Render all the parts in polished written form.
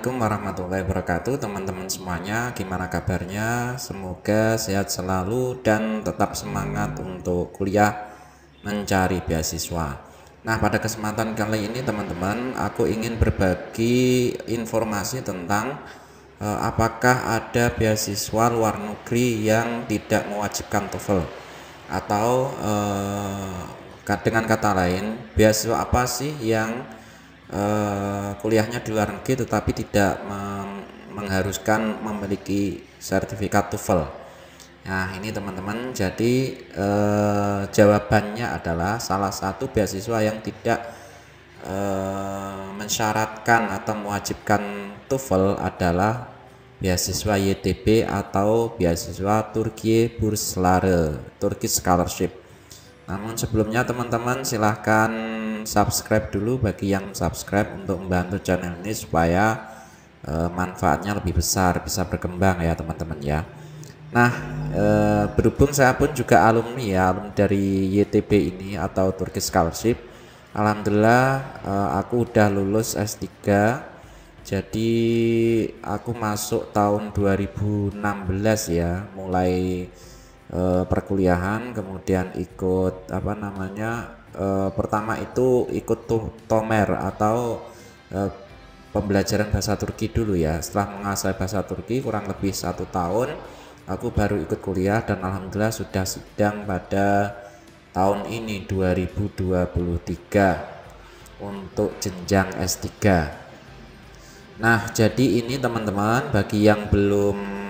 Assalamualaikum warahmatullahi wabarakatuh, teman-teman semuanya. Gimana kabarnya? Semoga sehat selalu dan tetap semangat untuk kuliah mencari beasiswa. Nah, pada kesempatan kali ini teman-teman, aku ingin berbagi informasi tentang apakah ada beasiswa luar negeri yang tidak mewajibkan TOEFL, atau dengan kata lain, beasiswa apa sih yang kuliahnya di luar negeri tetapi tidak mengharuskan memiliki sertifikat TOEFL. Nah, ini teman-teman, jadi jawabannya adalah salah satu beasiswa yang tidak mensyaratkan atau mewajibkan TOEFL adalah beasiswa YTB atau beasiswa Turkiye Bursları, Turkish Scholarship. Namun sebelumnya teman-teman silahkan subscribe dulu bagi yang subscribe untuk membantu channel ini supaya manfaatnya lebih besar, bisa berkembang ya teman-teman ya. Nah, berhubung saya pun juga alumni dari YTB ini atau Turkish Scholarship. Alhamdulillah aku udah lulus S3. Jadi aku masuk tahun 2016 ya, mulai perkuliahan, kemudian ikut pertama itu ikut Tomer atau pembelajaran bahasa Turki dulu ya. Setelah menguasai bahasa Turki kurang lebih 1 tahun, aku baru ikut kuliah dan alhamdulillah sudah sidang pada tahun ini 2023 untuk jenjang S3. Nah, jadi ini teman-teman, bagi yang belum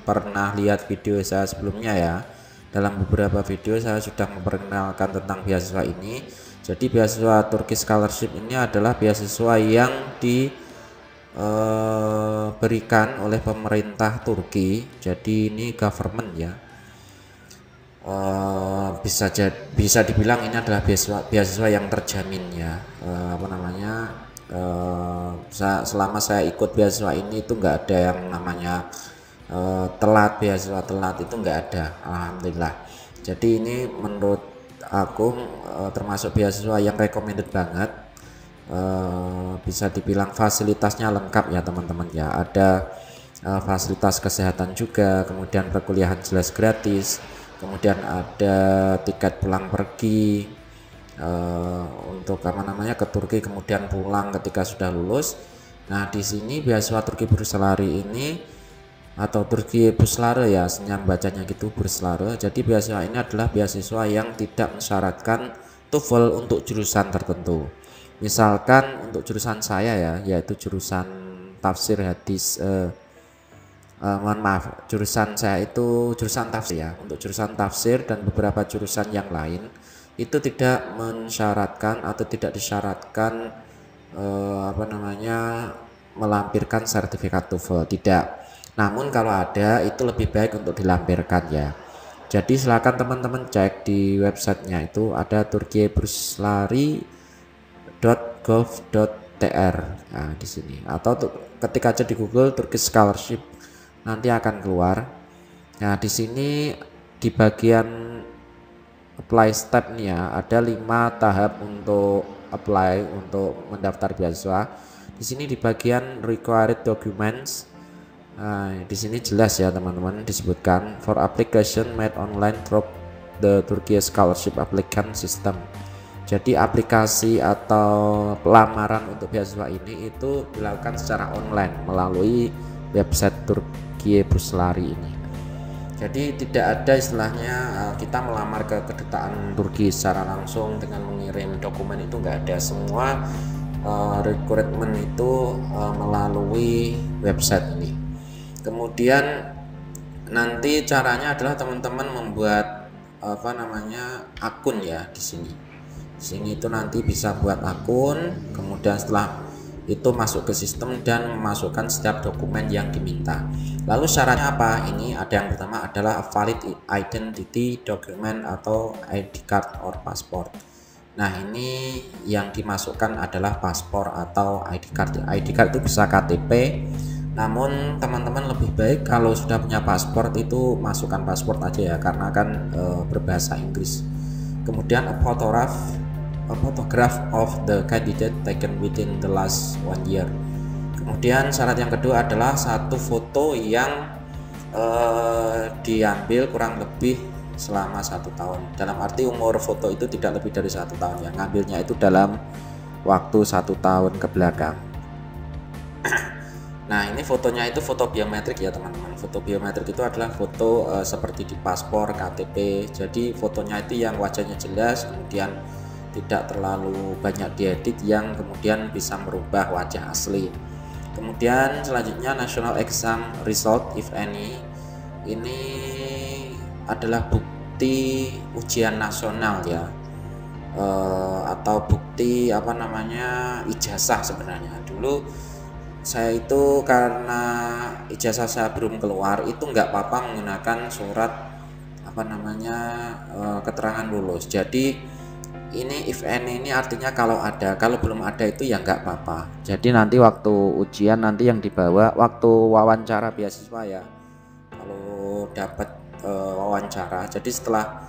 pernah lihat video saya sebelumnya ya, dalam beberapa video saya sudah memperkenalkan tentang beasiswa ini. Jadi beasiswa Turkish Scholarship ini adalah beasiswa yang diberikan oleh pemerintah Turki. Jadi ini government ya, bisa dibilang ini adalah beasiswa yang terjamin ya. Selama saya ikut beasiswa ini itu nggak ada yang namanya beasiswa telat, itu enggak ada, alhamdulillah. Jadi ini menurut aku termasuk beasiswa yang recommended banget. Bisa dibilang fasilitasnya lengkap ya teman-teman ya. Ada fasilitas kesehatan juga, kemudian perkuliahan jelas gratis, kemudian ada tiket pulang pergi untuk ke Turki, kemudian pulang ketika sudah lulus. Nah, di sini beasiswa Turki Bursları ini atau Turkiye Bursları ya, senyam bacanya gitu, Bursları. Jadi beasiswa ini adalah beasiswa yang tidak mensyaratkan TOEFL untuk jurusan tertentu. Misalkan untuk jurusan saya ya, yaitu jurusan tafsir hadis. Jurusan saya itu jurusan tafsir ya. Untuk jurusan tafsir dan beberapa jurusan yang lain itu tidak mensyaratkan atau tidak disyaratkan melampirkan sertifikat TOEFL, tidak. Namun kalau ada itu lebih baik untuk dilampirkan ya. Jadi silakan teman-teman cek di websitenya, itu ada turkiyebursları.gov.tr. Nah, di sini atau ketika aja di Google Turkish Scholarship nanti akan keluar. Nah, di sini di bagian apply step nih ya, ada 5 tahap untuk apply, untuk mendaftar beasiswa. Di sini di bagian required documents. Nah, di sini jelas ya teman-teman, disebutkan for application made online through the Turkish Scholarship Applicant System. Jadi aplikasi atau pelamaran untuk beasiswa ini itu dilakukan secara online melalui website Turkiye Bursları ini. Jadi tidak ada istilahnya kita melamar ke kedutaan Turki secara langsung dengan mengirim dokumen, itu enggak ada. Semua rekrutmen itu melalui website ini. Kemudian nanti caranya adalah teman-teman membuat akun ya di sini. Di sini itu nanti bisa buat akun, kemudian setelah itu masuk ke sistem dan memasukkan setiap dokumen yang diminta. Lalu syaratnya apa? Ini ada yang pertama adalah a valid identity document atau ID card or passport. Nah, ini yang dimasukkan adalah paspor atau ID card. ID card itu bisa KTP. Namun teman-teman lebih baik kalau sudah punya paspor itu masukkan paspor aja ya, karena akan berbahasa Inggris. Kemudian a photograph of the candidate taken within the last 1 year. Kemudian syarat yang kedua adalah satu foto yang diambil kurang lebih selama 1 tahun. Dalam arti umur foto itu tidak lebih dari 1 tahun ya. Ngambilnya itu dalam waktu 1 tahun ke belakang. Nah, ini fotonya itu foto biometrik ya teman-teman. Foto biometrik itu adalah foto seperti di paspor, KTP. Jadi fotonya itu yang wajahnya jelas, kemudian tidak terlalu banyak diedit yang kemudian bisa merubah wajah asli. Kemudian selanjutnya national exam result if any. Ini adalah bukti ujian nasional ya. Atau bukti ijazah sebenarnya. Dulu saya itu karena ijazah saya belum keluar, itu nggak apa-apa menggunakan surat keterangan lulus. Jadi ini if any ini artinya kalau ada, kalau belum ada itu ya nggak apa-apa. Jadi nanti waktu ujian nanti yang dibawa waktu wawancara beasiswa ya, kalau dapat wawancara. Jadi setelah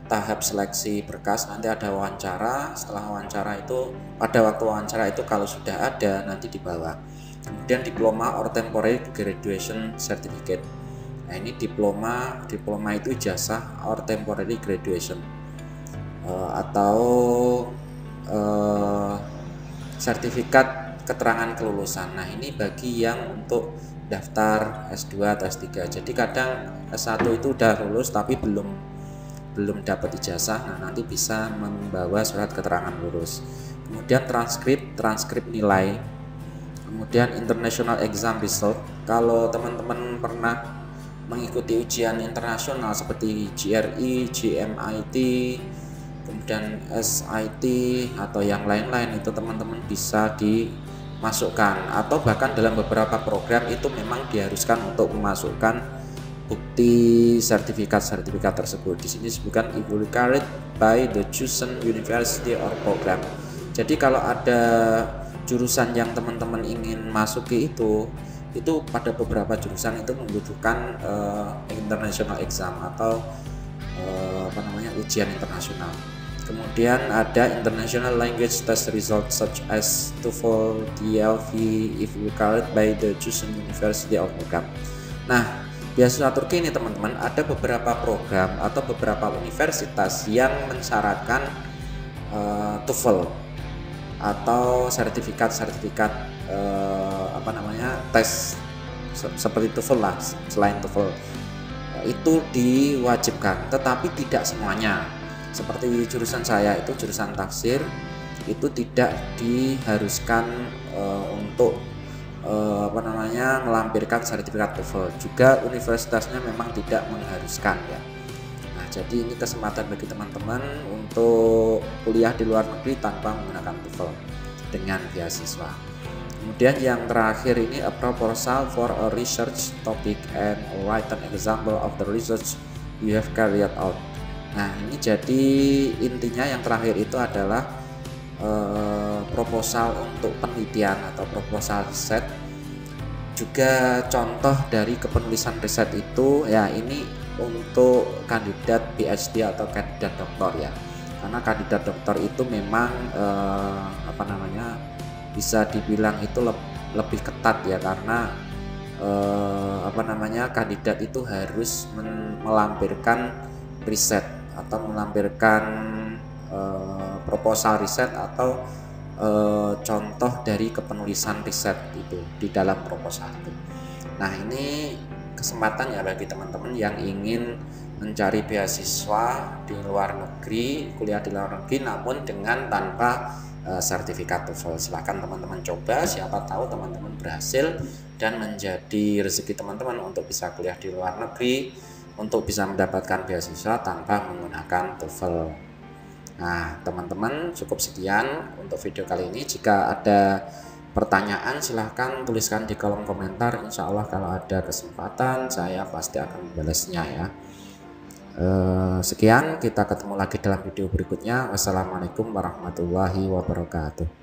tahap seleksi berkas nanti ada wawancara. Setelah wawancara itu, pada waktu wawancara itu kalau sudah ada nanti dibawa. Kemudian diploma or temporary graduation certificate. Nah, ini diploma itu ijazah or temporary graduation atau sertifikat keterangan kelulusan. Nah, ini bagi yang untuk daftar S2 atau S3. Jadi kadang S1 itu udah lulus tapi belum dapat ijazah. Nah, nanti bisa membawa surat keterangan lulus. Kemudian transkrip nilai. Kemudian international exam result. Kalau teman-teman pernah mengikuti ujian internasional seperti GRE, GMIT, kemudian SIT atau yang lain-lain, itu teman-teman bisa dimasukkan, atau bahkan dalam beberapa program itu memang diharuskan untuk memasukkan bukti sertifikat tersebut. Di sini disebutkan evaluated by the chosen university or program. Jadi kalau ada jurusan yang teman-teman ingin masuki itu pada beberapa jurusan itu membutuhkan international exam atau ujian internasional. Kemudian ada international language test result such as TOEFL, TOEFL if required by the chosen university or program. Nah, beasiswa Turki ini teman-teman ada beberapa program atau beberapa universitas yang mensyaratkan TOEFL atau sertifikat tes seperti TOEFL lah. Selain TOEFL itu diwajibkan, tetapi tidak semuanya. Seperti jurusan saya itu jurusan tafsir, itu tidak diharuskan untuk melampirkan sertifikat TOEFL. Juga universitasnya memang tidak mengharuskan ya. Nah, jadi ini kesempatan bagi teman-teman untuk kuliah di luar negeri tanpa menggunakan TOEFL dengan beasiswa. Kemudian yang terakhir ini a proposal for a research topic and write an example of the research you have carried out. Nah, ini jadi intinya yang terakhir itu adalah proposal untuk penelitian atau proposal riset. Juga contoh dari kepenulisan riset itu ya, ini untuk kandidat PhD atau kandidat doktor ya, karena kandidat doktor itu memang bisa dibilang itu lebih ketat ya, karena kandidat itu harus melampirkan riset atau melampirkan proposal riset atau contoh dari kepenulisan riset itu di dalam proposal itu. Nah, ini kesempatan ya bagi teman-teman yang ingin mencari beasiswa di luar negeri, kuliah di luar negeri namun dengan tanpa sertifikat TOEFL. Silahkan teman-teman coba, siapa tahu teman-teman berhasil dan menjadi rezeki teman-teman untuk bisa kuliah di luar negeri, untuk bisa mendapatkan beasiswa tanpa menggunakan TOEFL. Nah, teman-teman, cukup sekian untuk video kali ini. Jika ada pertanyaan silahkan tuliskan di kolom komentar. Insya Allah kalau ada kesempatan saya pasti akan membalasnya ya. Sekian, kita ketemu lagi dalam video berikutnya. Wassalamualaikum warahmatullahi wabarakatuh.